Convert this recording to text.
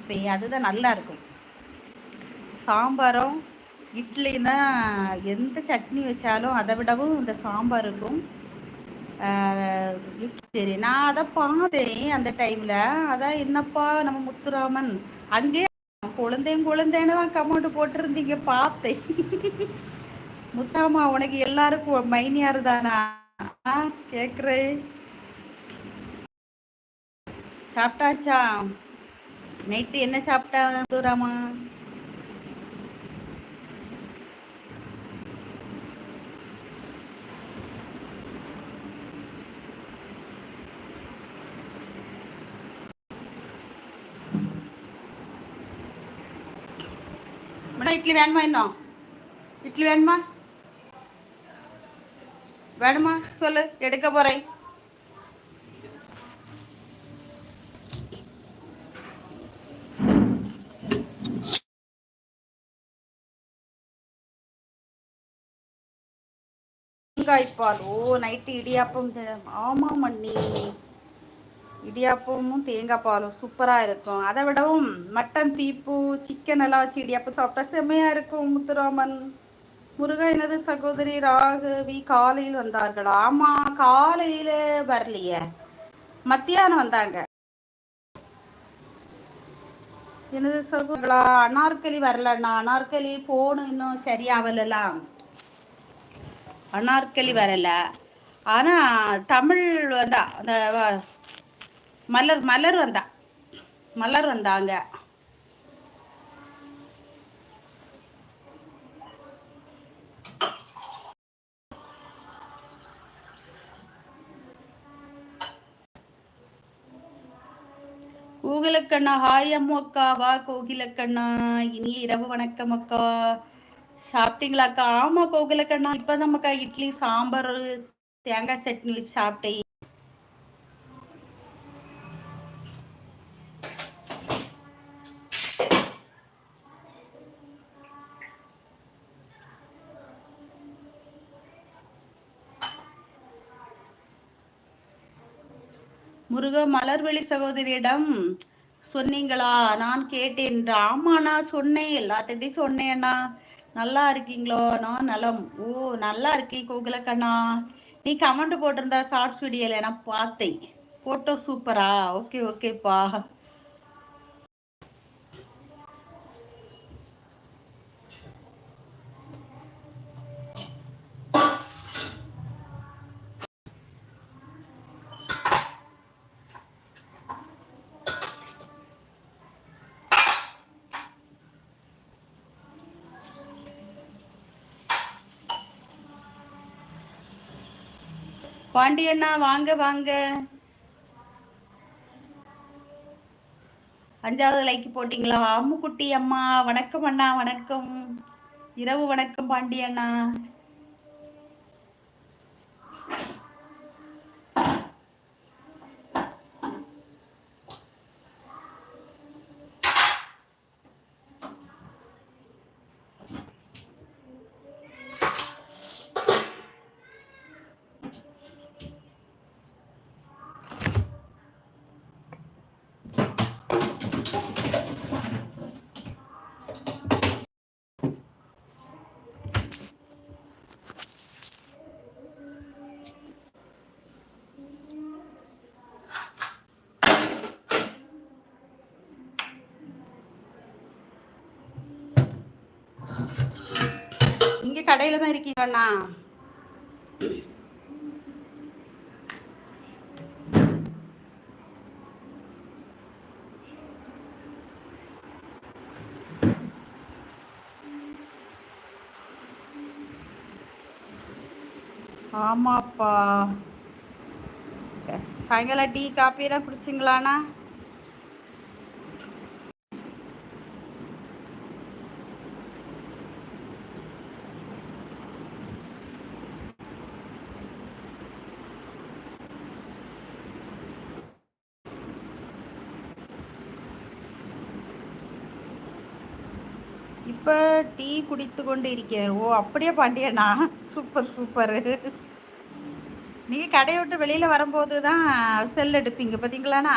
வைப்பேன், அதுதான் நல்லா இருக்கும். சாம்பாரும் இட்லினா எந்த சட்னி வச்சாலும் அதை விடவும் இந்த சாம்பார் இருக்கும். சரி, நான் அதை பார்த்தேன் அந்த டைமில். அதான் என்னப்பா நம்ம முத்துராமன் அங்கே குழந்தைன்னு தான் கமெண்ட் போட்டிருந்தீங்க, பார்த்தேன். முத்தாமா உனக்கு எல்லாருக்கும் மைனியாரு தானா கேட்குறேன். சாப்பிட்டாச்சா? நைட்டு என்ன சாப்பிட்டா முத்துராமா? இட்லி வேணுமா? இன்னும் இட்லி வேணுமா? வேணுமா சொல்லு, எடுக்க போறேன். தேங்காய்ப்பால். ஓ, நைட்டு இடியாப்பம். ஆமாம் மண்ணி, இடியாப்பமும் தேங்காய் பாலும் சூப்பராக இருக்கும். அதை விடவும் மட்டன் பீப்பு சிக்கன் எல்லாம் வச்சு இடியாப்பம் சாப்பிட்டா செம்மையாக இருக்கும். முத்துராமன் முருகா, எனது சகோதரி ராகவி காலையில் வந்தார்கள். ஆமாம், காலையில் வரலையே, மத்தியானம் வந்தாங்க. எனது சகோதரா அனார்கலி வரலண்ணா. அனார்கலி போன இன்னும் சரியாவலாம். அனார்கலி வரல. ஆனால் தமிழ் வந்தா, அந்த மலர் வந்தாங்க. கோகிலக்கண்ணா, ஹாய் அம்மு அக்கா. வா கோகிலக்கண்ணா, இனிய இரவு வணக்கம் அக்கா. சாப்பிட்டீங்களாக்கா? ஆமாம் கோகிலக்கண்ணா, இப்போதான் அக்கா இட்லி சாம்பார் தேங்காய் சட்னி வச்சு சாப்பிட்டேன். முருக, மலர்வெளி சகோதரியிடம் சொன்னீங்களா? நான் கேட்டேன். ஆமா, நான் சொன்னேன், எல்லாத்திட்டையும் சொன்னேன்னா. நல்லா இருக்கீங்களோ? நான் நலம். ஓ, நல்லா இருக்கேன் கோகுலக்கண்ணா. நீ கமெண்ட் போட்டிருந்தா ஷார்ட்ஸ் வீடியோல நான் பார்த்தேன். போட்டோ சூப்பரா? ஓகே ஓகேப்பா. பாண்டியண்ணா வாங்க வாங்க. 5வது லைக் போட்டிங்களா? அம்முக்குட்டி அம்மா வணக்கம். அண்ணா வணக்கம், இரவு வணக்கம் பாண்டியண்ணா. இங்க கடையில தான் இருக்கீங்கண்ணா. ஆமாப்பா. சாயங்காலம் டீ காப்பியெல்லாம் குடிச்சிங்களாண்ணா? இப்போ டீ குடித்து கொண்டு இருக்கிறேன். ஓ அப்படியே பாண்டியண்ணா, சூப்பர் சூப்பர். நீங்கள் கடையை விட்டு வெளியில் வரும்போது தான் செல் எடுப்பீங்க பார்த்தீங்களாண்ணா?